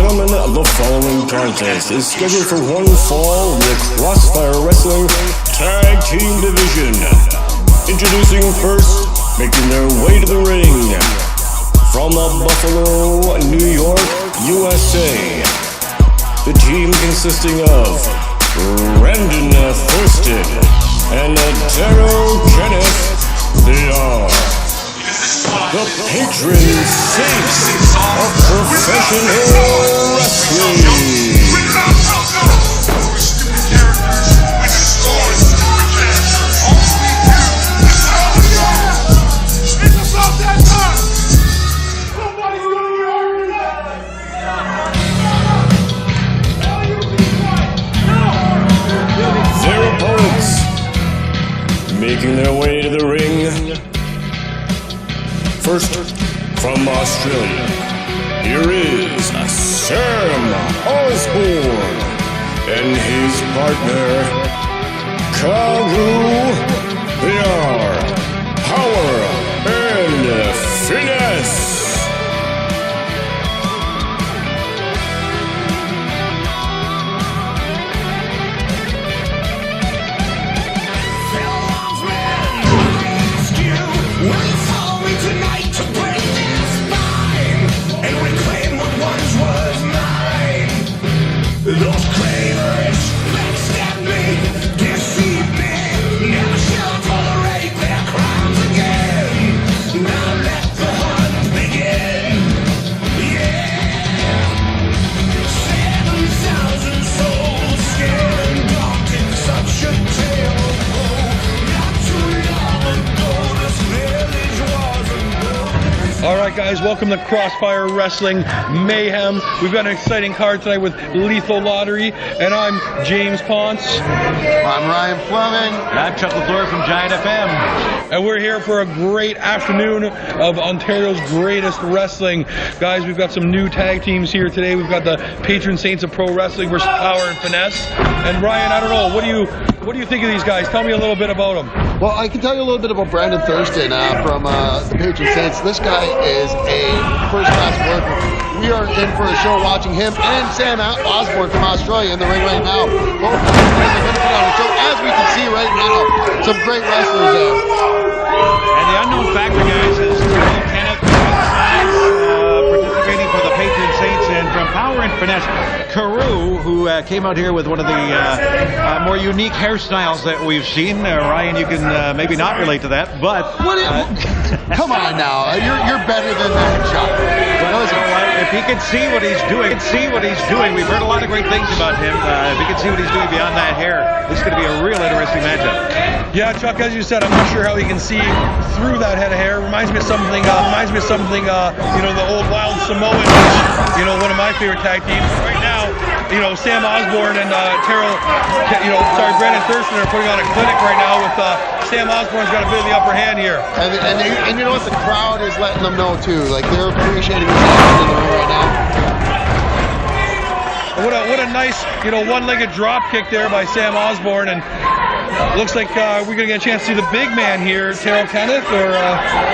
gentlemen, the following contest is scheduled for one fall in the Crossfire Wrestling Tag Team Division. Introducing first, making their way to the ring, from Buffalo, New York, USA. The team consisting of Brandon Thurston and Daryl Kenneth. They are the patron saints of professional wrestling. Their opponents, making their way to the ring. First, from Australia, here is Sam Osborne and his partner, Karu. They are Power and Finesse. Alright guys, welcome to Crossfire Wrestling Mayhem. We've got an exciting card tonight with Lethal Lottery, and I'm James Ponce. I'm Ryan Fleming. And I'm Chuck LaFleur from Giant FM. And we're here for a great afternoon of Ontario's greatest wrestling. Guys, we've got some new tag teams here today. We've got the patron saints of pro wrestling versus Power and Finesse. And Ryan, I don't know, what do you think of these guys? Tell me a little bit about them. Well, I can tell you a little bit about Brandon Thurston from the Patron Saints. This guy is a first-class worker. We are in for a show watching him and Sam Osborne from Australia in the ring right now. Both of these guys are going to put on a show, as we can see right now. Some great wrestlers there. And the unknown factor, guys, is Kenneth participating for the Patron Saints, and from Power and Finesse, Carew, who came out here with one of the more unique hairstyles that we've seen. Ryan, you can maybe not relate to that, but come on now, you're better than that, Chuck. If he can see what he's doing, we've heard a lot of great things about him. If he can see what he's doing beyond that hair, this is going to be a real interesting matchup. Yeah, Chuck, as you said, I'm not sure how he can see through that head of hair. Reminds me of something, you know, the old Wild Samoan, you know, one of my favorite tag teams. Right now, you know, Sam Osborne and Brandon Thurston are putting on a clinic right now with Sam Osborne's got a bit of the upper hand here. And you know what, the crowd is letting them know too. Like, they're appreciating what's happening in the ring right now. What a nice, you know, one-legged drop kick there by Sam Osborne, and looks like we're going to get a chance to see the big man here, Daryl Kenneth, or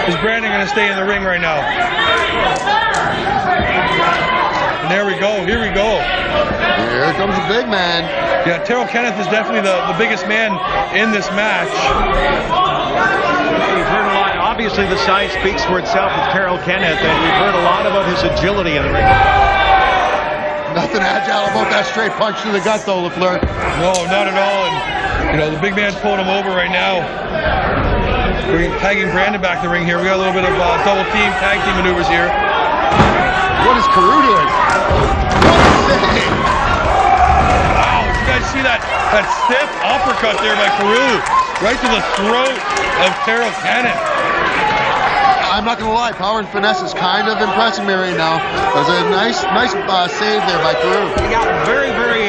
is Brandon going to stay in the ring right now? And there we go. Here we go. Here comes the big man. Yeah, Daryl Kenneth is definitely the biggest man in this match. We've heard a lot. Obviously, the size speaks for itself with Daryl Kenneth, and we've heard a lot about his agility in the ring. Nothing agile about that straight punch to the gut, though, LaFleur. No, not at all. And you know, the big man's pulling him over right now. We're tagging Brandon back in the ring here. We got a little bit of double team, tag team maneuvers here. What is Carew doing? Wow, did you guys see that stiff uppercut there by Carew? Right to the throat of Daryl Kenneth. I'm not going to lie, Power and Finesse is kind of impressing me right now. There's a nice save there by Carew. He got very, very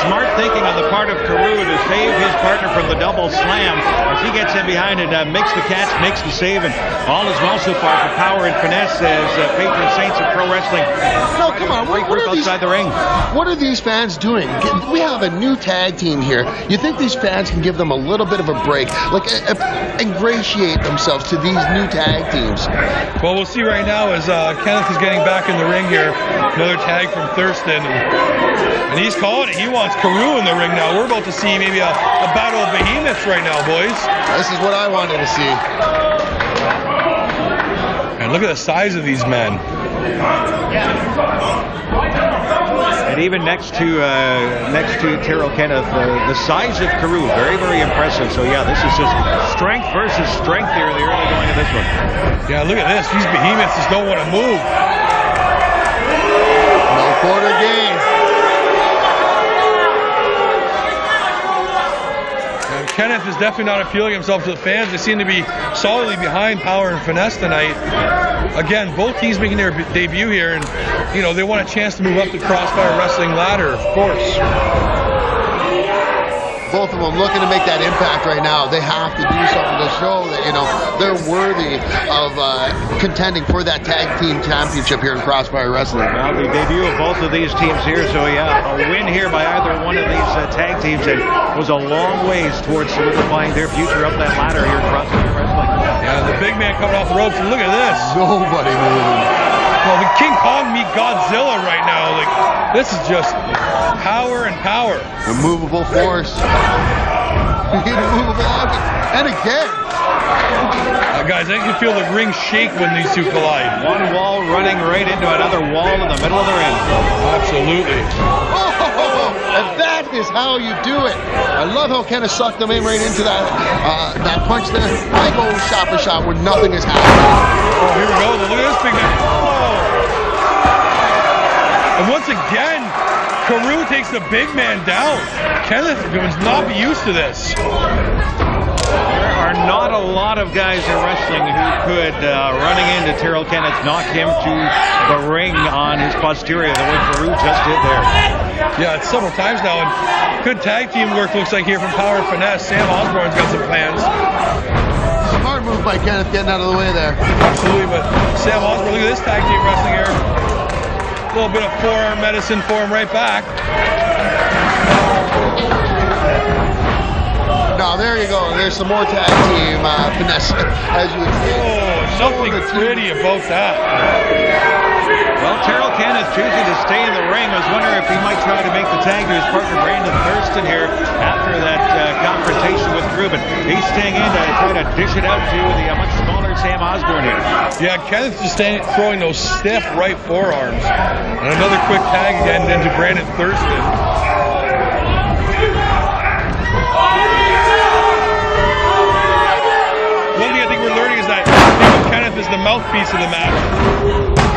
smart thinking on the part of Carew to save his partner from the double slam. As he gets in behind and makes the catch, makes the save, and all is well so far for Power and Finesse as patron saints of pro wrestling. No, come on. Great group outside the ring. What are these fans doing? We have a new tag team here. You think these fans can give them a little bit of a break? Like, ingratiate themselves to these new tag teams? times. Well, we'll see right now as Kenneth is getting back in the ring here. Another tag from Thurston. And he's calling it. He wants Carew in the ring now. We're about to see maybe a battle of behemoths right now, boys. This is what I wanted to see. And look at the size of these men. And even next to Terrell Kenneth, the size of Carew, very, very impressive. So yeah, this is just strength versus strength here in the early going of this one. Yeah, look at this. These behemoths just don't want to move. No quarter game. And Kenneth is definitely not appealing himself to the fans. They seem to be solidly behind Power and Finesse tonight. Again, both teams making their debut here, and you know they want a chance to move up the Crossfire Wrestling ladder, of course. Both of them looking to make that impact right now. They have to do something to show that, you know, they're worthy of contending for that tag team championship here in Crossfire Wrestling. Well, the debut of both of these teams here, so yeah, a win here by either one of these tag teams and was a long ways towards solidifying their future up that ladder here in Crossfire Wrestling. Yeah, the big man coming off the ropes, and look at this. Nobody moving. Well, the King Kong meet Godzilla right now. Like, this is just power and power. Immovable force. Immovable object. And again. Guys, I can feel the ring shake when these two collide. One wall running right into another wall in the middle of the ring. Absolutely. Oh, and that is how you do it. I love how Kenneth sucked them in right into that punch there. I go shot for shot where nothing is happening. Oh, here we go. Look at this big man. Oh. And once again, Carew takes the big man down. Kenneth was not used to this. There are not a lot of guys in wrestling who could, running into Terrell Kenneth, knock him to the ring on his posterior the way Carew just did there. Yeah, it's several times now, and good tag team work looks like here from Power and Finesse. Sam Osborne's got some plans. Smart move by Kenneth getting out of the way there. Absolutely, but Sam Osborne, look at this tag team wrestling here. A little bit of forearm medicine for him right back. Now there you go. There's some more tag team finesse, as you would see. Oh, nothing pretty about that. Well, Terrell Kenneth choosing to stay in the ring. I was wondering if he might try to make the tag to his partner Brandon Thurston here after that confrontation with Ruben. He's staying in to try to dish it out to the much smaller Sam Osborne here. Yeah, Kenneth's just throwing those stiff right forearms. And another quick tag again into Brandon Thurston. One thing I think we're learning is that Kenneth is the mouthpiece of the match.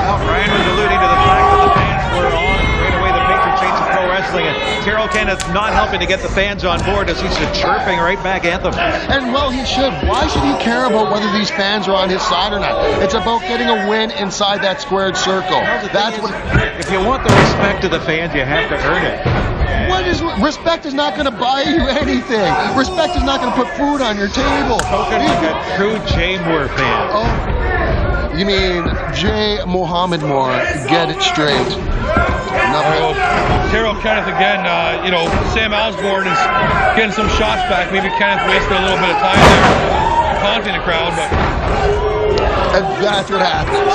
Well, Ryan was alluding to the fact that the fans were on right away the patron saints of pro wrestling, and Terrell Kenneth not helping to get the fans on board as he's a chirping right back anthem. And well, he should. Why should he care about whether these fans are on his side or not? It's about getting a win inside that squared circle. That's what. If you want the respect of the fans, you have to earn it. What is respect is not going to buy you anything. Respect is not going to put food on your table. Spoken like a true Jay Moore fan. Oh, you mean Jay Mohammed Moore? Get it straight. Oh, Terrell Kenneth again. You know, Sam Osborne is getting some shots back. Maybe Kenneth wasted a little bit of time there, taunting the crowd, but. And that's what happens.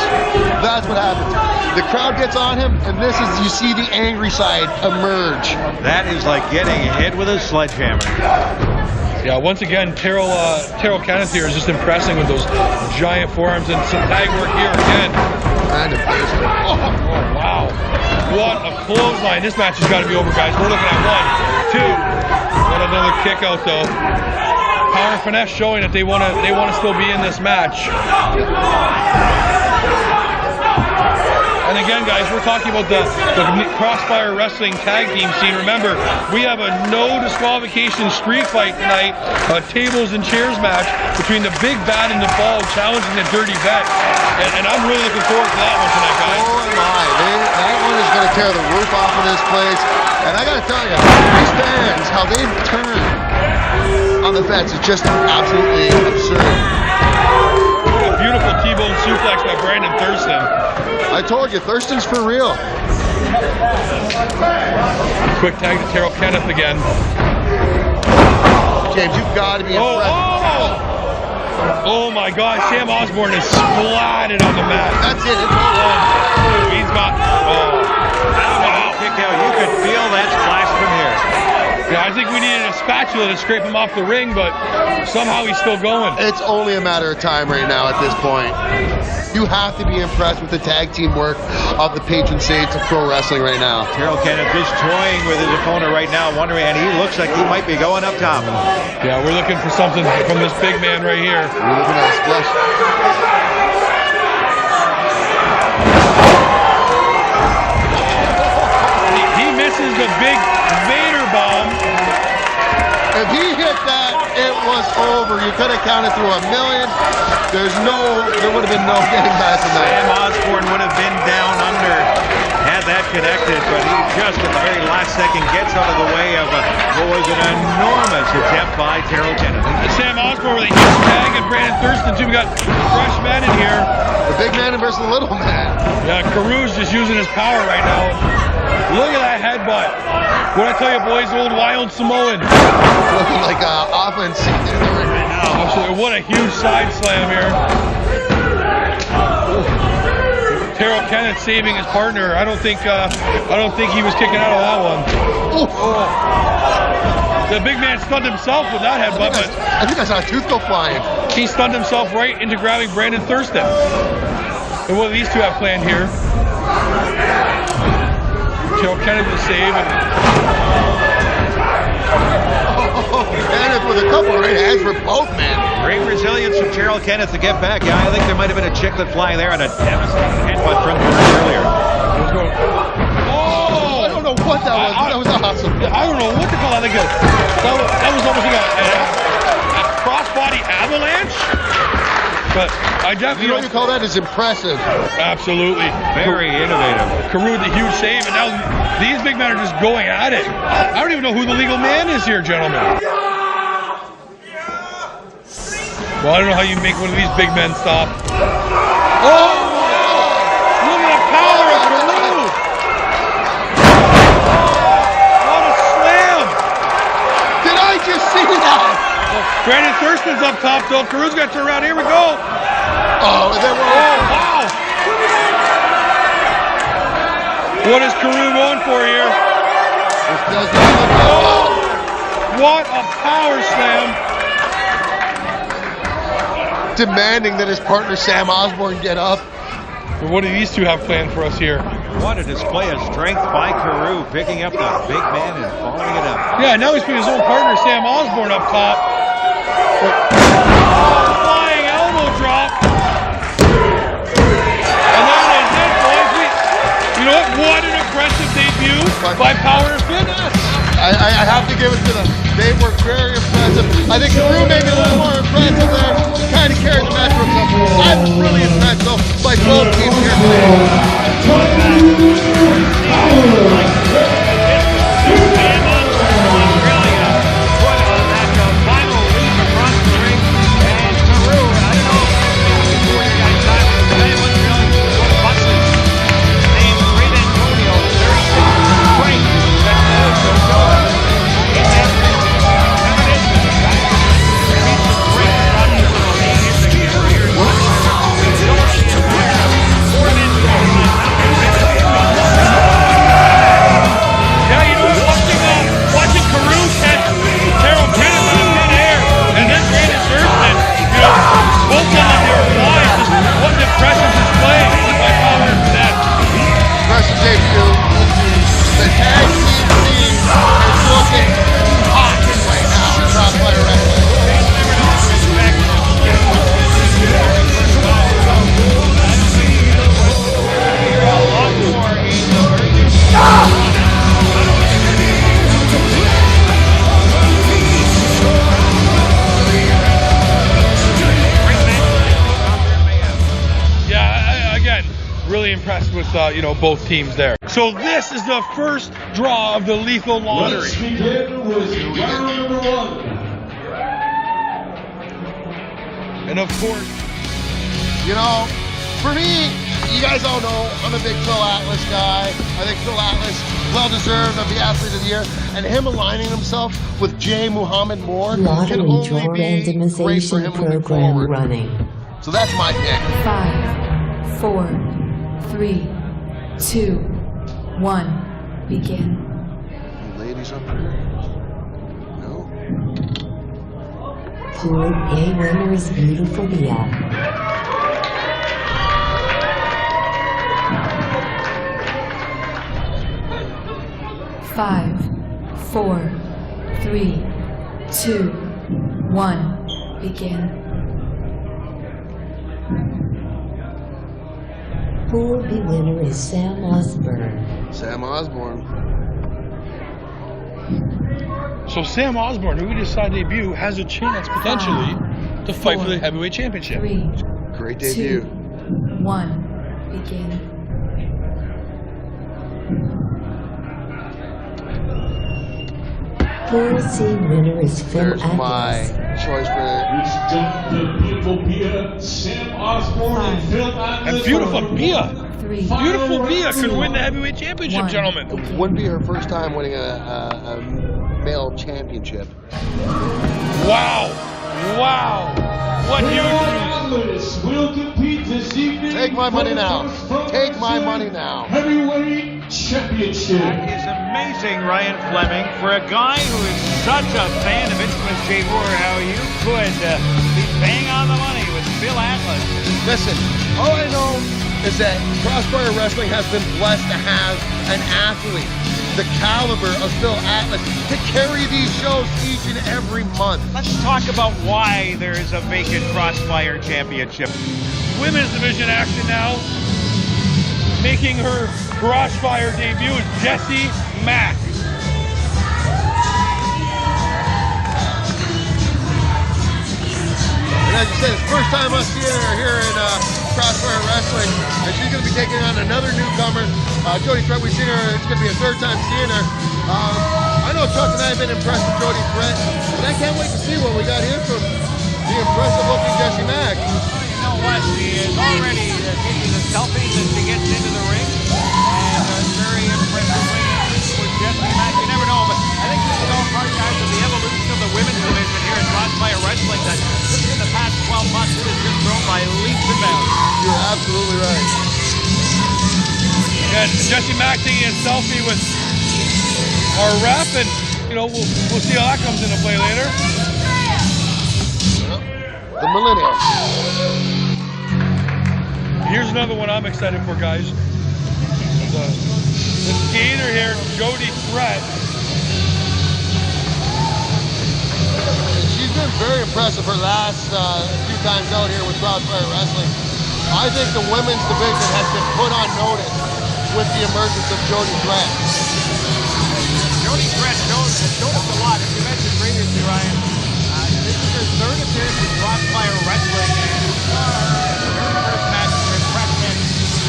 That's what happens. The crowd gets on him, and this is, you see the angry side emerge. That is like getting hit with a sledgehammer. Yeah, once again, Terrell Kenneth here is just impressing with those giant forearms and some tag work here again. Oh, wow. What a clothesline. This match has got to be over, guys. We're looking at 1, 2. What another kick out, though. Power and Finesse showing that they want to still be in this match. And again, guys, we're talking about the Crossfire Wrestling tag team scene. Remember, we have a no disqualification street fight tonight, a tables and chairs match between the Big Bad and the Bald challenging the Dirty Vet. And I'm really looking forward to that one tonight, guys. Oh my, that one is going to tear the roof off of this place. And I got to tell you, these fans, how they've turned on the vets is just absolutely absurd. A beautiful T-bone suplex by Brandon Thurston. I told you, Thurston's for real. Quick tag to Terrell Kenneth again. James, you've got to be impressed. Oh my my God, Sam Osborne is splatted on the mat. That's it. He's got. Kick out. You could feel that splash from here. Yeah, I think we needed a spatula to scrape him off the ring, but somehow he's still going. It's only a matter of time right now at this point. You have to be impressed with the tag team work of the patron saints of pro wrestling right now. Terrell Kenneth is toying with his opponent right now, wondering, and he looks like he might be going up top. Yeah, we're looking for something from this big man right here. We're looking at a splash. He misses the big Vader bomb. If he hit that, it was over. You could have counted through 1 million. There would have been no getting past him. Sam Osborne would have been down under had that connected, but he just at the very last second gets out of the way of what was an enormous attempt by Terrell Kenneth. Sam Osborne with a huge tag and Brandon Thurston too. We got fresh men in here. The big man versus the little man. Yeah, Caru's just using his power right now. Look at that headbutt. What I tell you, boys, old wild Samoan. Looking like offense in the ring right now. Absolutely. What a huge side slam here. Terrell Kenneth saving his partner. I don't think he was kicking out of that one. Oh. The big man stunned himself with that headbutt, but I think I saw a tooth go flying. he stunned himself right into grabbing Brandon Thurston. And what do these two have planned here? Terrell Kenneth will save. Kenneth with a couple of right hands for both men. Great resilience from Terrell Kenneth to get back. Yeah, I think there might have been a chiclet flying there and a devastating headbutt from the ring earlier. Oh! I don't know what that was. That was awesome. I don't know what to call that. Like that was almost like a crossbody avalanche. But I definitely You know what you call that? Is impressive. Absolutely. Very innovative. Carew with a huge save, and now these big men are just going at it. I don't even know who the legal man is here, gentlemen. Well, I don't know how you make one of these big men stop. Oh! Look at the power of Carew! What a slam! Did I just see that? Brandon Thurston's up top, though. Carew's got to turn around. Here we go. Oh, there we go. Wow! What is Carew going for here? This does not look good. What a power slam! Demanding that his partner Sam Osborne get up. What do these two have planned for us here? What a display of strength by Carew, picking up the big man and following it up. Yeah, now he's putting his own partner Sam Osborne up top. Flying elbow drop. And that is it, boys. You know what an impressive debut by Power and Finesse. I have to give it to them. They were very impressive. I think Carew may be a little more impressive there. He kind of carried the match for himself. I was really impressed though by both teams here impressed with both teams there. So this is the first draw of the Lethal Lottery. Let's begin with round number 1. And of course, for me, you guys all know I'm a big Phil Atlas guy. I think Phil Atlas, well-deserved of the Athlete of the Year, and him aligning himself with J. Muhammad Moore can Lottery only draw be great for randomization him moving program forward. running. So that's my pick. 5, 4, 3, 2, 1, begin. Ladies up here. No. Pool A winner is beautiful Mia. 5, 4, 3, 2, 1, begin. Pool B winner is Sam Osborne. Sam Osborne. So Sam Osborne, who we just saw debut, has a chance potentially to fight for the heavyweight championship. 3, Great 2, debut. 1, begin. Pool C winner is Phil There's my Atlas. choice for Beautiful Bia, Sam Osborne, and Phil Atlas. And beautiful Bia. 3, Beautiful Bia could win the heavyweight championship, One. gentlemen. Wouldn't be her first time winning a male championship. Wow. Wow. What huge news. Atlas will compete this evening. Take my money for the now. first Take my time money now. Heavyweight championship. That is amazing, Ryan Fleming, for a guy who is such a fan of Infamous J. Moore, how you could be bang on the money with Phil Atlas. Listen, all I know is that Crossfire Wrestling has been blessed to have an athlete the caliber of Phil Atlas to carry these shows each and every month. Let's talk about why there is a vacant Crossfire championship. Women's division action now. Making her Crossfire debut is Jessie, Mack. And as you said, it's the first time us seeing her here in Crossfire Wrestling, and she's going to be taking on another newcomer, Jody Threat. We've seen her; it's going to be a third time seeing her. I know Chuck and I have been impressed with Jody Threat, but I can't wait to see what we got here from the impressive-looking Jessie Mack. You know what? She is already taking the selfies as she gets into the ring, and a very impressive way for Jessie Mack. You never know, but I think this is all part, guys, of the evolution of the women's division here in Crossfire Wrestling. That just in the past 12 months, it has just grown by leaps and bounds. You're absolutely right. And Jessie Mack taking a selfie with our ref, and we'll see how that comes into play later. The millennial. Here's another one I'm excited for, guys. The skater here, Jody Threat. She's been very impressive her last few times out here with Crossfire Wrestling. I think the women's division has been put on notice with the emergence of Jody Threat. Jody Threat showed us a lot. As you mentioned previously, Ryan, this is her third appearance in Crossfire Wrestling, and we saw her in the very first match for impression.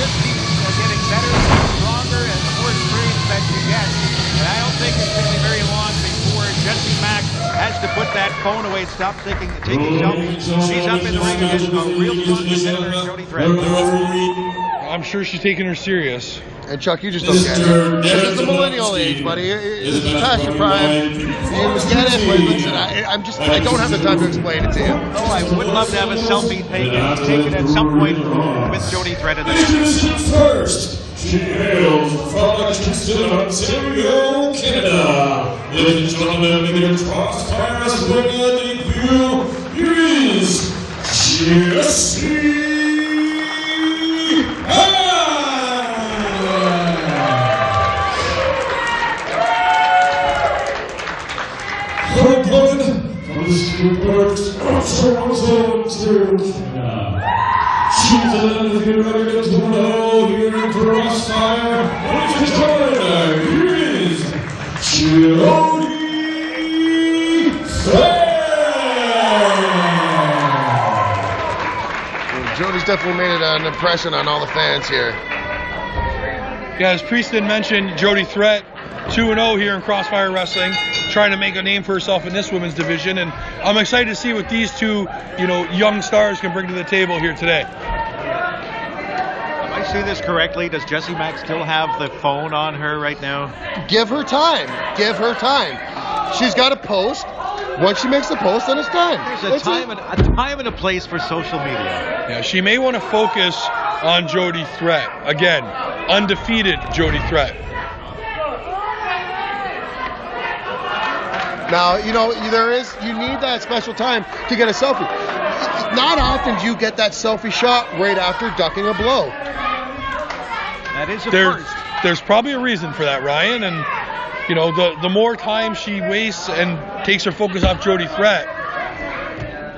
Just keeps getting better and stronger and the more experience that she gets. And I don't think it's going to be very long before Jessie Mack has to put that phone away, stop taking selfies. She's up in the ring against a real strong competitor, Jody Threat. I'm sure she's taking her serious. And Chuck, you just don't get it. This is the millennial age, buddy. It's past your prime. You get it, but listen, I don't have the time to explain it to you. Oh, I would love to have a selfie taken at some point with Jody Threat in the next. First, she hails from Kingston, Ontario, Canada. Ladies and gentlemen, in the Crossfire Wrestling debut, here is Jessie. Her opponent from the Stuart Toronto, Canada. She's a record to know here in Crossfire. Ladies and gentlemen, here is Jody Threat. Jody's definitely made an impression on all the fans here. Yeah, as Prieston mentioned, Jody Threat, 2-0 here in Crossfire Wrestling, trying to make a name for herself in this women's division, and I'm excited to see what these two, young stars can bring to the table here today. If I see this correctly, does Jessie Mack still have the phone on her right now? Give her time. Give her time. She's got to post. Once she makes the post, then it's done. There's a time and a place for social media. Yeah, she may want to focus on Jody Threat. Again, undefeated Jody Threat. Now, you need that special time to get a selfie. Not often do you get that selfie shot right after ducking a blow. That is a first. There's probably a reason for that, Ryan, and the more time she wastes and takes her focus off Jody Threat.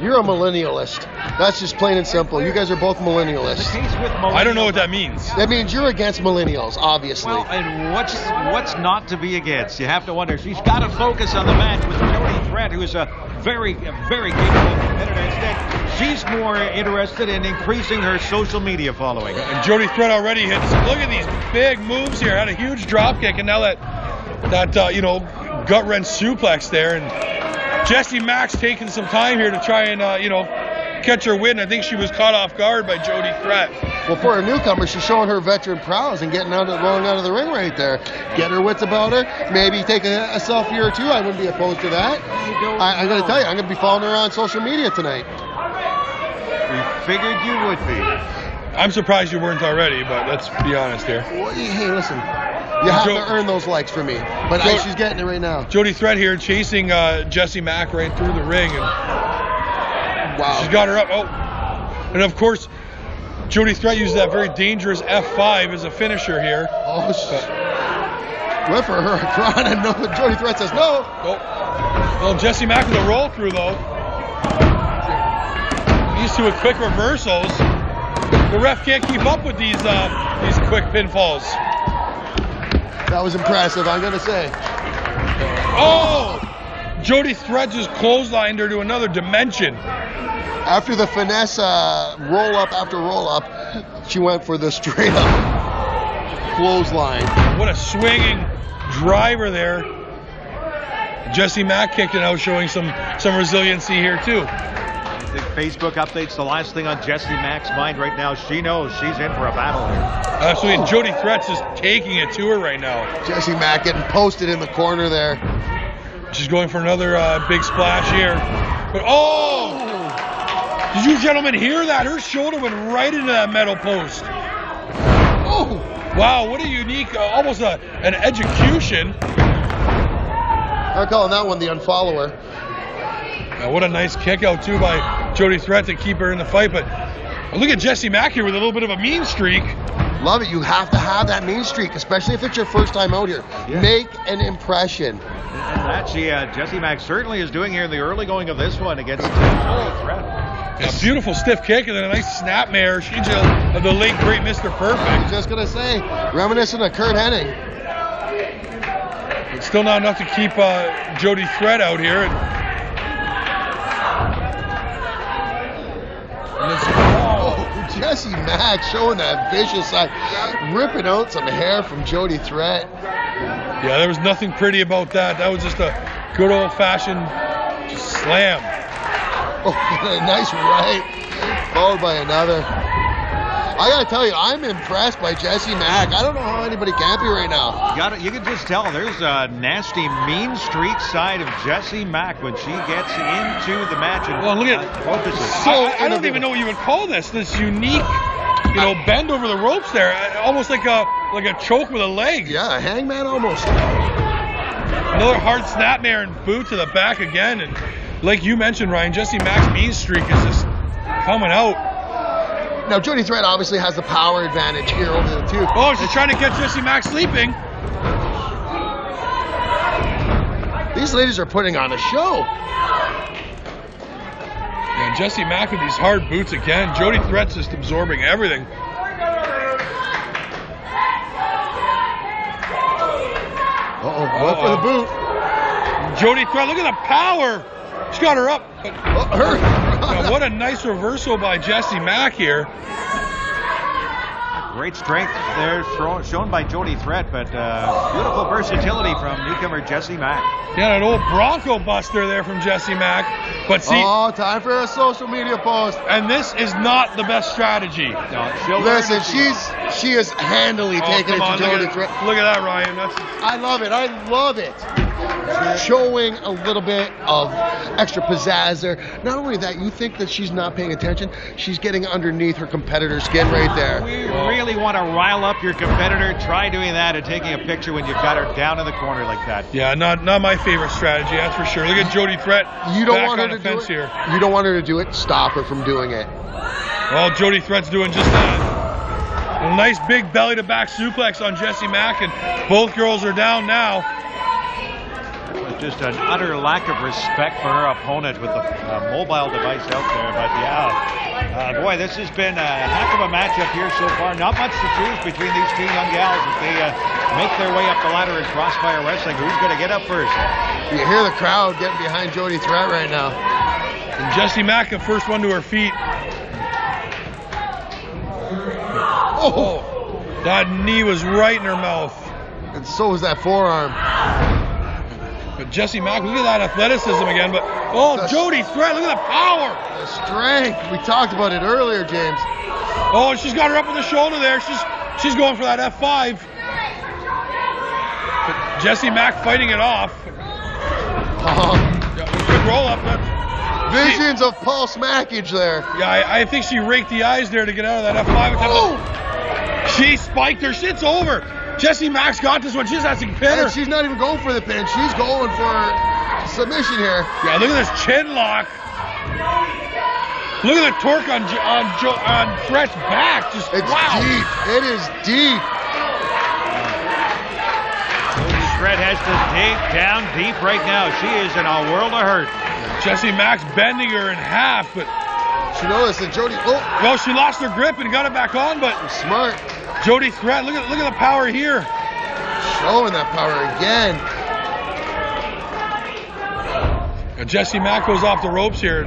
You're a millennialist. That's just plain and simple. You guys are both millennialists. I don't know what that means. That means you're against millennials, obviously. Well, and what's not to be against? You have to wonder. She's got to focus on the match with Jody Threat, who is a very capable competitor. Instead, she's more interested in increasing her social media following. And Jody Threat already hits. Look at these big moves here. Had a huge drop kick, and now that gut wrench suplex there, and Jessie Mack's taking some time here to try and catch her win. I think she was caught off guard by Jody Threat. Well, for a newcomer, she's showing her veteran prowess and rolling out of the ring right there. Get her wits about her. Maybe take a selfie or two. I wouldn't be opposed to that. I'm going to tell you, I'm going to be following her on social media tonight. We figured you would be. I'm surprised you weren't already, but let's be honest here. Well, hey, listen. You have to earn those likes for me. But she's getting it right now. Jody Threat here chasing Jessie Mack right through the ring. And wow. She's got her up. Oh. And of course, Jody Threat uses that very dangerous F5 as a finisher here. Oh, went for her crown, and Jody Threat says no. Oh. Well, Jessie Mack with a roll through, though. These two with quick reversals. The ref can't keep up with these quick pinfalls. That was impressive, I'm going to say. Oh! Jody Threat just clotheslined her to another dimension. After the finesse roll-up after roll-up, she went for the straight-up clothesline. What a swinging driver there. Jessie Mack kicking out, showing some resiliency here, too. The Facebook updates, the last thing on Jessie Mack's mind right now. She knows she's in for a battle here. Absolutely. And Jody Threat's just taking it to her right now. Jessie Mack getting posted in the corner there. She's going for another big splash here. But did you gentlemen hear that? Her shoulder went right into that metal post. Oh! Wow, what a unique, almost an execution. I'm calling that one the unfollower. What a nice kick out, too, by Jody Threat to keep her in the fight. But look at Jessie Mack here with a little bit of a mean streak. Love it. You have to have that mean streak, especially if it's your first time out here. Yeah. Make an impression. And that Jessie Mack certainly is doing here in the early going of this one against Jody Threat. A beautiful stiff kick and then a nice snapmare. She just of the late great Mr. Perfect. I was just gonna say, reminiscent of Kurt Hennig. It's still not enough to keep Jody Threat out here. Jessie Mack showing that vicious side, ripping out some hair from Jody Threat. Yeah, there was nothing pretty about that. That was just a good old-fashioned slam. Oh, a nice right, followed by another. I gotta tell you, I'm impressed by Jessie Mack. I don't know how anybody can be right now. You can just tell there's a nasty, mean streak side of Jessie Mack when she gets into the match and look at focuses. I don't even know what you would call this unique, bend over the ropes there, almost like a choke with a leg. Yeah, a hangman almost. Another hard snapmare and boot to the back again, and like you mentioned, Ryan, Jessie Mack's mean streak is just coming out. Now, Jody Threat obviously has the power advantage here over the two. Oh, she's trying to catch Jessie Mack sleeping. These ladies are putting on a show. And Jessie Mack with these hard boots again. Jody Threat's just absorbing everything. Went for the boot. Jody Threat, look at the power. She's got her up. What a nice reversal by Jessie Mack here. Great strength there shown by Jody Threat, but beautiful versatility from newcomer Jessie Mack. Yeah, an old Bronco buster there from Jessie Mack. But see, time for a social media post. And this is not the best strategy. No, listen, she is handily taking it to Jody Threat. Look at that, Ryan. I love it. showing a little bit of extra pizzazz there. Not only that, you think that she's not paying attention, she's getting underneath her competitor's skin right there. We really want to rile up your competitor. Try doing that and taking a picture when you've got her down in the corner like that. Yeah, not my favorite strategy, that's for sure. Look at Jody Threat. You don't back want her on to the do fence it. here. You don't want her to do it. Stop her from doing it. Well, Jody Threat's doing just that. A nice big belly to back suplex on Jessie Mack, and both girls are down now. Just an utter lack of respect for her opponent with the mobile device out there. But yeah, boy, this has been a heck of a matchup here so far. Not much to choose between these two young gals as they make their way up the ladder in Crossfire Wrestling. Who's going to get up first? You hear the crowd getting behind Jody Threat right now. And Jessie Mack, the first one to her feet. Oh, that knee was right in her mouth. And so was that forearm. But Jessie Mack, look at that athleticism again. But Jody Threat, look at the power. The strength. We talked about it earlier, James. Oh, and she's got her up on the shoulder there. She's going for that F5. But Jessie Mack fighting it off. Yeah, good roll up. Visions of Paul Smackage there. Yeah, I think she raked the eyes there to get out of that F5. Oh! She spiked her. Shit's over. Jessie Mack's got this one. She just has to pin her. And she's not even going for the pin. She's going for submission here. Yeah, look at this chin lock. Look at the torque on Threat's back. Just it's wow. deep. It is deep. Threat has to dig down deep right now. She is in a world of hurt. Jessie Mack's bending her in half, but she noticed that Jody. Oh, well, she lost her grip and got it back on, but smart. Jody Threat, look at the power here. Showing that power again. Jessie Mack goes off the ropes here.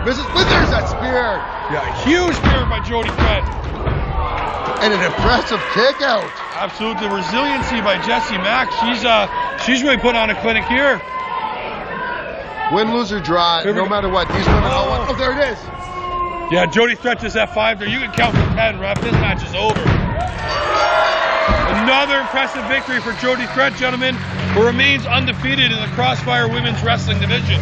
There's that spear. Yeah, huge spear by Jody Threat. And an impressive kick out. Absolutely, the resiliency by Jessie Mack. She's really put on a clinic here. Win, lose, or draw, no matter what. These women all want. Oh, there it is. Yeah, Jody Threat just F5 there. You can count from 10, ref. This match is over. Another impressive victory for Jody Threat, gentlemen, who remains undefeated in the Crossfire Women's Wrestling Division.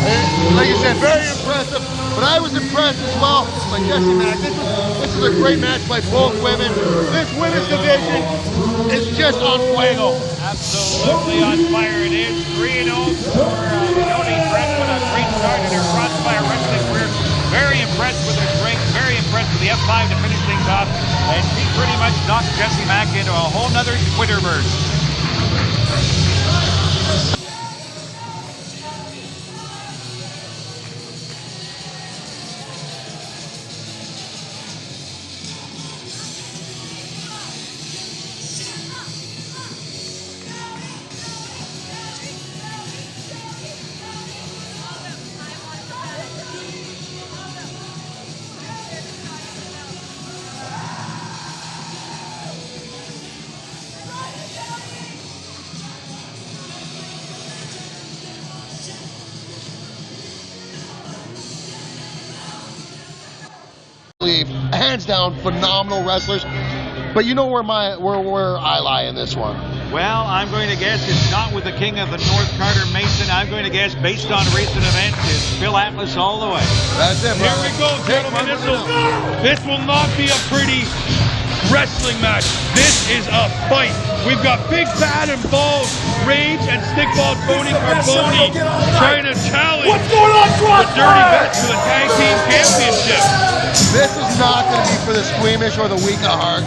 And, like you said, very impressive. But I was impressed as well by Jessie Mack. This is a great match by both women. This women's division is just on fuego. Absolutely on fire it is. 3-0 for Jody Threat. What a great start in her Crossfire Wrestling career. Very impressed with her strength. Very impressed with the F5 to finish things off. And she pretty much knocked Jessie Mack into a whole nother Twitterverse. Hands down, phenomenal wrestlers. But you know where I lie in this one. Well, I'm going to guess it's not with the king of the North, Carter Mason. I'm going to guess, based on recent events, it's Phil Atlas all the way. That's it, Here we go, gentlemen. This will not be a pretty wrestling match. This is a fight. We've got Big Bad and Balls, Rage, and Stickball Tony Carboni trying to challenge the Dirty Vets for the Tag Team Championship. This is not going to be for the squeamish or the weak of heart.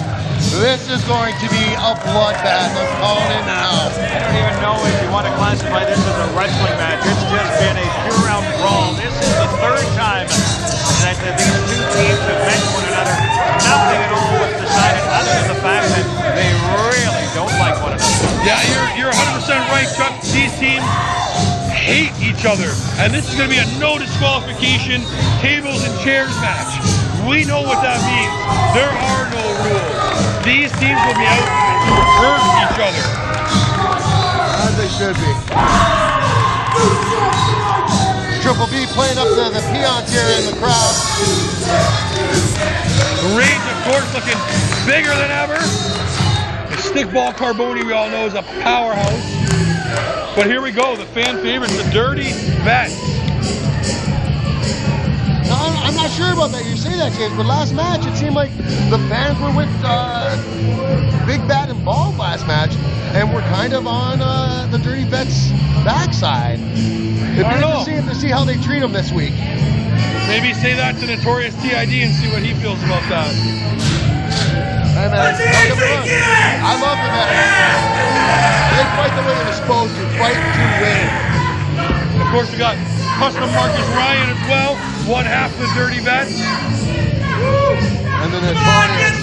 This is going to be a bloodbath. Let's call it in now. I don't even know if you want to classify this as a wrestling match. It's just been a pure-out brawl. This is the third time that these two teams have met one another. Nothing at all was decided other than the fact that they really don't like one another. Yeah, you're 100% right, Chuck. These teams hate each other. And this is going to be a no disqualification tables and chairs match. We know what that means. There are no rules. These teams will be out to hurt each other. As they should be. Triple B playing up the peons here in the crowd. Rage, of course, looking bigger than ever. Stickball Carboni, we all know, is a powerhouse. But here we go, the fan favorites, the Dirty Vets. I'm not sure about that. You say that, James, but last match it seemed like the fans were with Big Bad and Bald last match, and we're kind of on the Dirty Vets' backside. It'd be interesting to see how they treat them this week. Maybe say that to Notorious TID and see what he feels about that. Hey man, I love the Vets. They fight the way they're supposed to, fight to win. And of course, we got Custom Marcus Ryan as well, one half of the Dirty Vets. And then Notorious.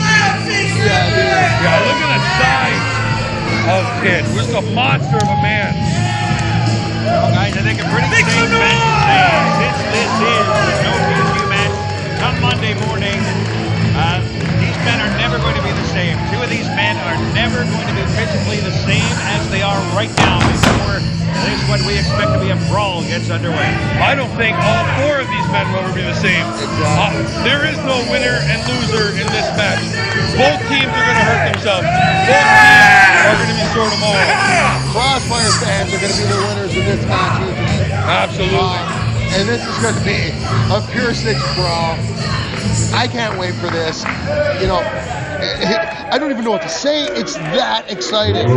Yeah, look at the size of Kid. Just a monster of a man. Well, guys, I think a pretty safe bet to say this is no DQ match. Come Monday morning, these men are never going to be the same. Two of these men are never going to be physically the same as they are right now before this, what we expect to be a brawl, gets underway. I don't think all four of these men will ever be the same. There is no winner and loser in this match. Both teams are going to hurt themselves. Both teams are going to be sore tomorrow. Crossfire fans are going to be the winners in this match. Absolutely. And this is going to be a pure six brawl. I can't wait for this. You know, I don't even know what to say. It's that exciting.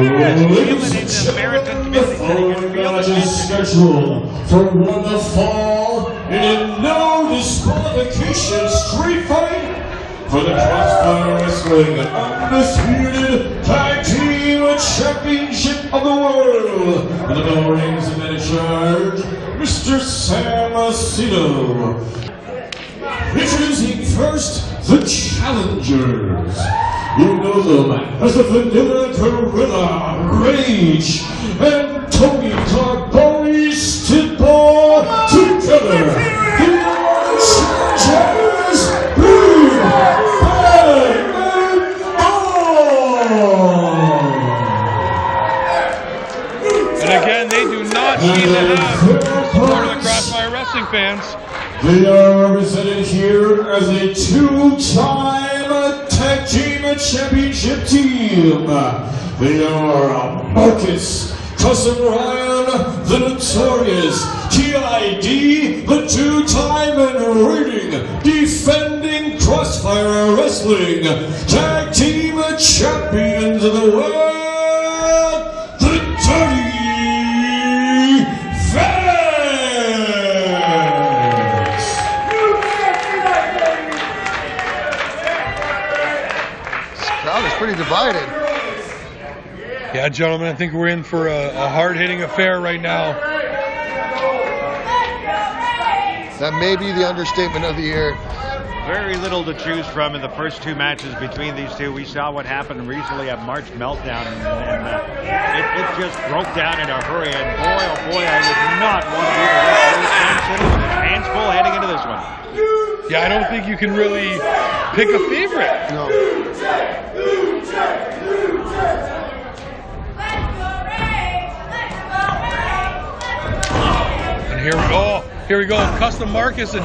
Scheduled for one fall in a no disqualification street fight for the Crossfire Wrestling Undisputed Tag Team Championship of the World. And the bell rings and in charge, Mr. Sam Acino. Introducing first the challengers. You know them as the Vanilla Gorilla Rage and Tony Carboni Stickball together. The challengers, Big Bad and Bald. And again, they do not seem to have support of the Crossfire Wrestling fans. They are represented here as a two-time Tag Team Championship team. They are Marcus, Custom Ryan, the Notorious, TID, the two-time and reigning, defending Crossfire Wrestling Tag Team Champions of the world, the Dirty Vets. Pretty divided. Yeah, gentlemen, I think we're in for a hard-hitting affair right now. That may be the understatement of the year. Very little to choose from in the first two matches between these two. We saw what happened recently at March Meltdown, and it just broke down in a hurry. And boy, oh boy, I would not want to be the rest of with his hands full heading into this one. Yeah, I don't think you can really pick a favorite. No. And here we go. Custom Marcus and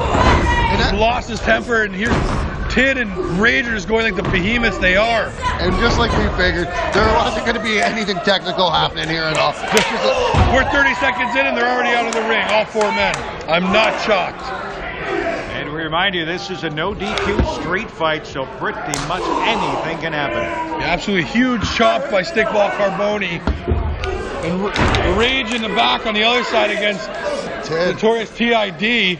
lost his temper, and here's Tid and Ragers going like the behemoths they are. And just like we figured, there wasn't going to be anything technical happening here at all. We're 30 seconds in and they're already out of the ring, all four men. I'm not shocked. And we remind you, this is a no DQ street fight, so pretty much anything can happen. Yeah, absolutely huge chop by Stickball Carboni. And Rage in the back on the other side against Notorious TID.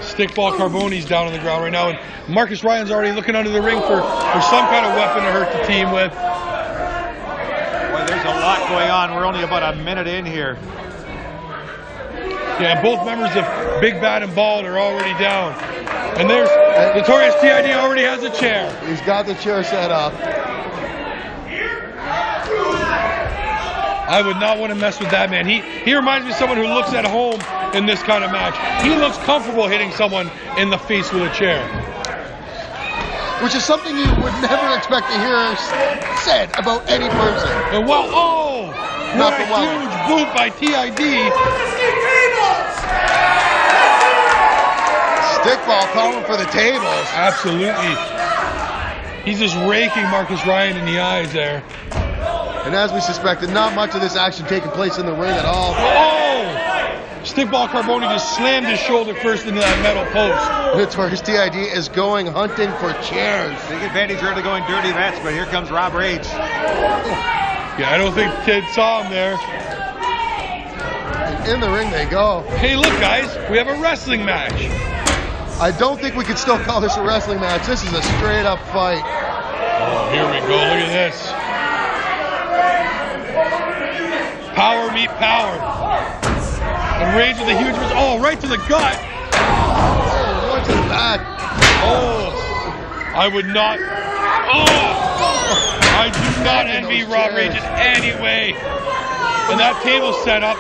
Stickball Carboni's down on the ground right now, and Marcus Ryan's already looking under the ring for some kind of weapon to hurt the team with. Boy, there's a lot going on. We're only about a minute in here. Yeah, both members of Big Bad and Bald are already down. And there's Notorious TID already has a chair. He's got the chair set up. I would not want to mess with that man. He reminds me of someone who looks at home in this kind of match. He looks comfortable hitting someone in the face with a chair. Which is something you would never expect to hear said about any person. And well, what a huge boot by TID. Stickball calling for the tables. Absolutely. He's just raking Marcus Ryan in the eyes there. And as we suspected, not much of this action taking place in the ring at all. Oh! Stickball Carboni just slammed his shoulder first into that metal post. Notorious TID is going hunting for chairs. Big advantage early going dirty vets, but here comes Rob Rage. Yeah, I don't think Ted saw him there. In the ring they go. Hey, look, guys, we have a wrestling match. I don't think we could still call this a wrestling match. This is a straight up fight. Oh, here we go. Look at this. Power meet power. And Rage with a huge, oh, right to the gut. Oh, what's in that? Oh, I would not. Oh, I do not envy Rob Rage in any way. And that table set up.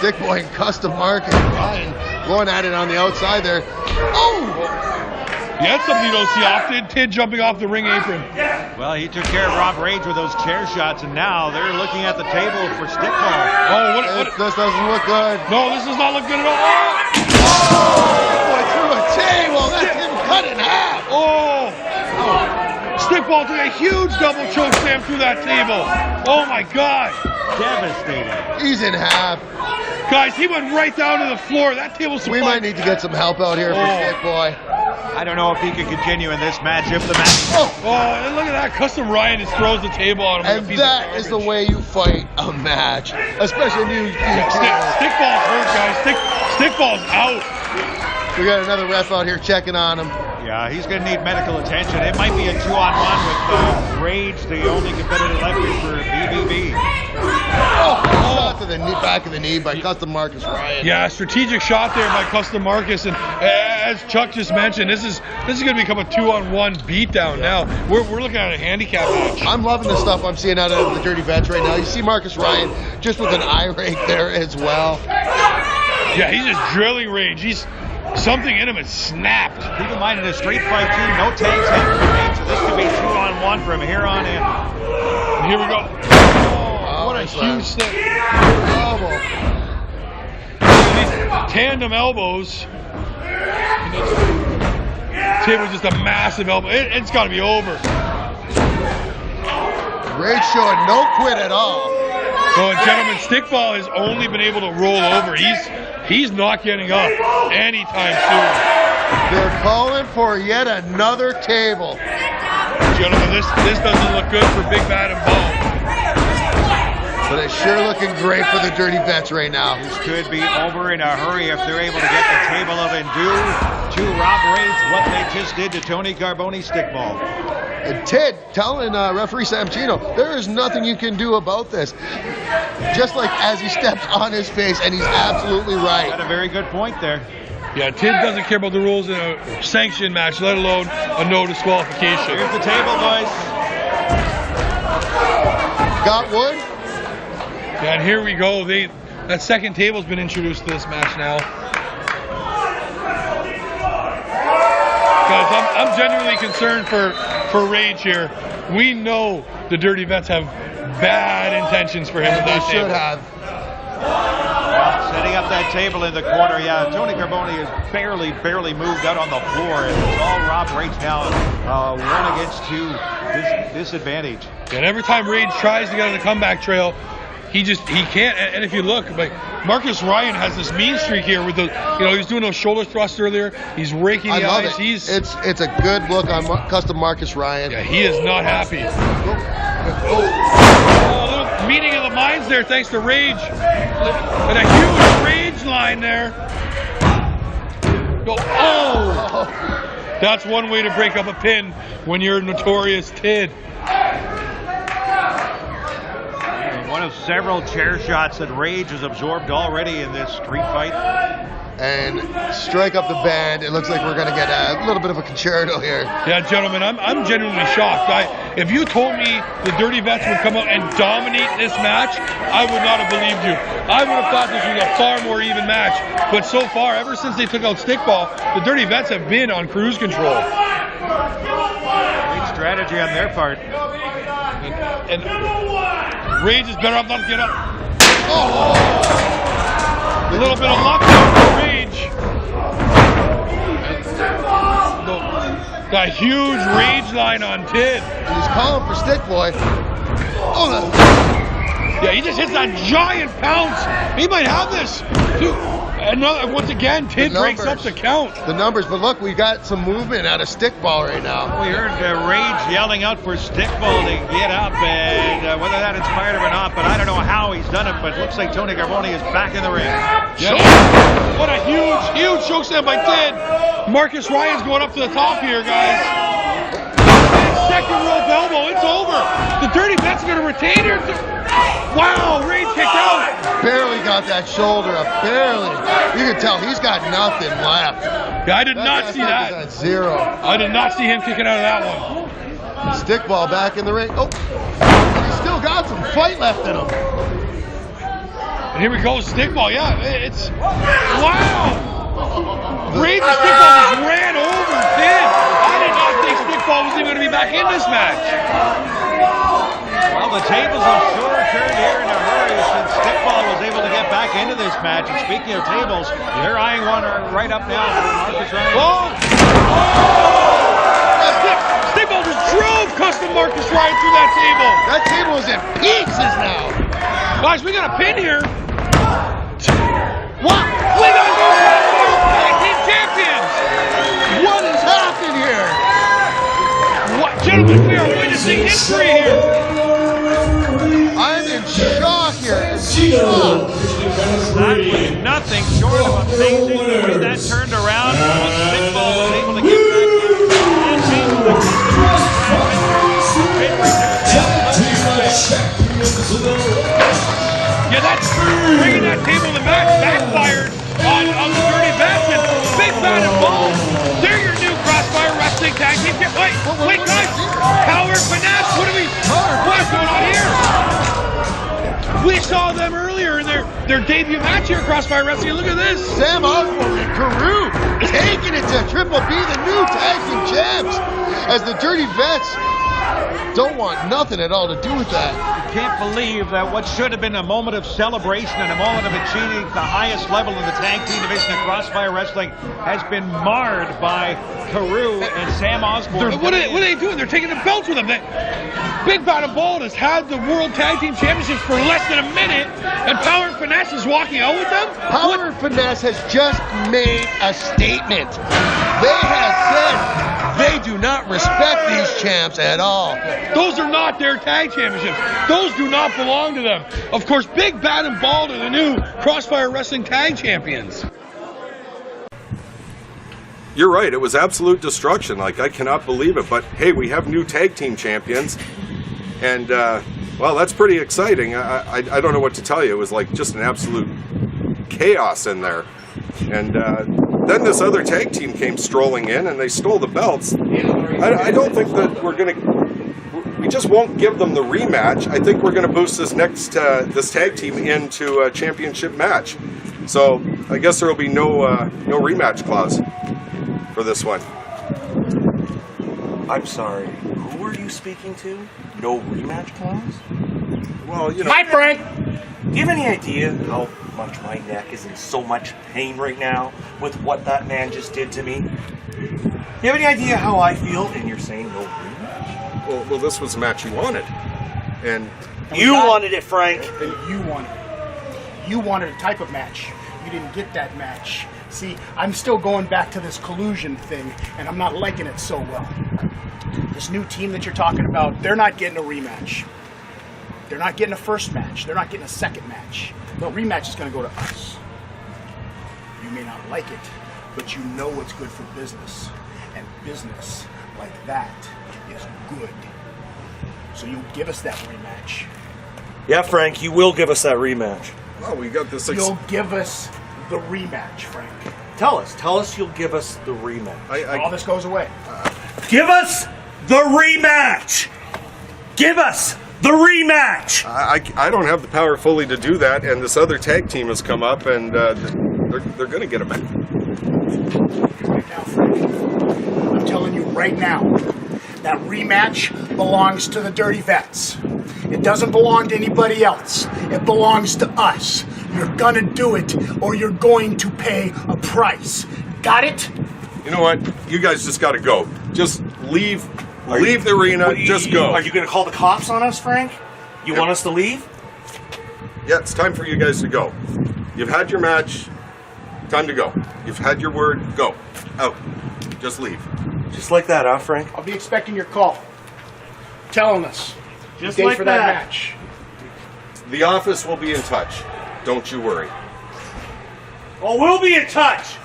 Stickboy and Custom Mark and Ryan going at it on the outside there. Oh! Yeah, that's something you don't see often. Tid jumping off the ring apron. Well, he took care of Rob Rage with those chair shots, and now they're looking at the table for Stickball. Oh, what? This doesn't look good. No, this does not look good at all. Oh! Through a table. That's him cut in half. Oh! Stickball took a huge double choke slam through that table. Oh my God! Devastating. He's in half. Guys, he went right down to the floor. That table's We might need to get some help out here for Stickboy. I don't know if he can continue in this match if the match. Oh, and look at that. Custom Ryan just throws the table on him. And that is the way you fight a match, especially new. Stickball's hurt, guys. Stickball's out. We got another ref out here checking on him. Yeah, he's going to need medical attention. It might be a 2-on-1 with Rage, the only competitor left here for BBB. Shot to the knee, back of the knee by Custom Marcus Ryan. Yeah, strategic shot there by Custom Marcus, and as Chuck just mentioned, this is going to become a 2-on-1 beatdown now. We're looking at a handicap match. I'm loving the stuff I'm seeing out of the Dirty Vets right now. You see Marcus Ryan just with an eye rake there as well. Yeah, he's just drilling Rage. Something in him has snapped. Keep in mind, in a street fight team, no tags have to remain, so this could be 2-on-1 from here on in. And here we go. Oh, what a huge snap. Elbow. These tandem elbows. Table just a massive elbow. It's got to be over. Rage showing no quit at all. So, gentlemen, Stickball has only been able to roll over. He's not getting up anytime soon. They're calling for yet another table. Gentlemen, this doesn't look good for Big Bad and Bo. But it's sure looking great for the Dirty Vets right now. This could be over in a hurry if they're able to get the table of Endue to Rob Rage, what they just did to Tony Carboni Stickball. And Ted telling referee Samchino, there is nothing you can do about this. Just like as he steps on his face, and he's absolutely right. Got a very good point there. Yeah, Tid doesn't care about the rules in a sanctioned match, let alone a no disqualification. Here's the table, boys. Got wood? Yeah, and here we go. That second table's been introduced to this match now. Guys, I'm genuinely concerned for Rage here. We know the Dirty Vets have bad intentions for him. And they should have. Setting up that table in the corner. Yeah, Tony Carboni has barely moved out on the floor. And it's all Rob Rage now, 1 against 2 disadvantage. And every time Rage tries to get on the comeback trail, he can't. And if you look, like Marcus Ryan has this mean streak here with the, he was doing those shoulder thrusts earlier. He's raking the I love eyes. it. It's a good look on Custom Marcus Ryan. Yeah, he is not happy. Oh, little meeting of the minds there, thanks to Rage. And a huge Rage line there. Oh! That's one way to break up a pin when you're Notorious Tid. One of several chair shots that Rage has absorbed already in this street fight. And strike up the band. It looks like we're going to get a little bit of a concerto here. Yeah, gentlemen, I'm genuinely shocked. If you told me the Dirty Vets would come out and dominate this match, I would not have believed you. I would have thought this was a far more even match. But so far, ever since they took out Stickball, the Dirty Vets have been on cruise control. Great strategy on their part. And Rage is better off not to get up. Oh! A little bit of luck there for Rage. Got a huge rage line on Tid. He's calling for Stick Boy. Oh, Yeah, he just hits that giant pounce. He might have this. Dude, another, once again, Tid breaks up the count. The numbers, but look, we got some movement out of Stickball right now. We heard Rage yelling out for Stickball to get up, and whether that inspired him or not, but I don't know how he's done it, but it looks like Tony Carboni is back in the ring. Yeah. What a huge chokeslam by Tid. Marcus Ryan's going up to the top here, guys. Second rope elbow, it's over. The Dirty Vets are going to retain her. Wow, Rage kicked out. Barely got that shoulder up, barely. You can tell he's got nothing left. Yeah, I did not see that. At 0. I did not see him kicking out of that one. Stickball back in the ring. Oh, he's still got some fight left in him. And here we go, Stickball. Yeah, it's wow. Rage and Stickball just ran over Tid. I did not think Stickball was even going to be back in this match. Well, the tables have sure turned here in a hurry since Stickball was able to get back into this match. And speaking of tables, they're eyeing one right up now for Marcus Ryan. Oh! Stickball just drove custom Marcus Ryan through that table. That table is in pieces now. Guys, we got a pin here. What? We got new tag team champions. What is happening here? What? Gentlemen, we are witnessing history here. I'm in shock here. In shock. That was nothing short of amazing the way that turned around. Stickball was able to get Yeah, that's bringing that table to the match backfired on the Dirty Vets and Big Bad and Ball. They're your new Crossfire Wrestling Tag Team. Wait, guys! Power Finesse. What's going on here? We saw them earlier in their debut match here at Crossfire Wrestling. Look at this. Sam Osborne and Carew taking it to Triple B, the new tag team champs, as the Dirty Vets don't want nothing at all to do with that. Can't believe that what should have been a moment of celebration and a moment of achieving the highest level in the tag team division of Crossfire Wrestling has been marred by Carew and Sam Osborne. What are they doing? They're taking the belts with them. Big Bad and Bald has had the World Tag Team Championships for less than a minute, and Power and Finesse is walking out with them? Power and Finesse has just made a statement. They have said they do not respect these champs at all. Those are not their tag championships. Those do not belong to them. Of course, Big Bad and Bald are the new Crossfire Wrestling Tag Champions. You're right, it was absolute destruction. Like, I cannot believe it. But hey, we have new tag team champions. And, well, that's pretty exciting. I don't know what to tell you. It was like just an absolute chaos in there. And then this other tag team came strolling in and they stole the belts. I don't think that we just won't give them the rematch. I think we're going to boost this this tag team into a championship match. So I guess there will be no rematch clause for this one. I'm sorry, who are you speaking to? No rematch clause? Well, you know. Hi, Frank! Do you have any idea how much my neck is in so much pain right now with what that man just did to me? Do you have any idea how I feel? And you're saying no rematch? Well, this was the match you wanted. And you wanted it, Frank. And you wanted it. You wanted a type of match. You didn't get that match. See, I'm still going back to this collusion thing, and I'm not liking it so well. This new team that you're talking about, they're not getting a rematch. They're not getting a first match. They're not getting a second match. The rematch is going to go to us. You may not like it, but you know what's good for business. And business like that is good. So you'll give us that rematch. Yeah, Frank, you will give us that rematch. well, we got this. You'll give us the rematch, Frank. Tell us you'll give us the rematch. All this goes away. Give us the rematch! Give us the rematch! I don't have the power fully to do that, and this other tag team has come up, and they're going to get a match. Right now, Frank, I'm telling you right now, that rematch belongs to the Dirty Vets. It doesn't belong to anybody else. It belongs to us. You're gonna do it, or you're going to pay a price. Got it? You know what? You guys just got to go. Just leave the arena. Just go. Are you going to call the cops on us, Frank? You want us to leave? Yeah, it's time for you guys to go. You've had your match. Time to go. You've had your word. Go. Out. Just leave. Just like that, huh, Frank? I'll be expecting your call. Telling us. Just the date like for that that. match. The office will be in touch. Don't you worry. Well, we'll be in touch.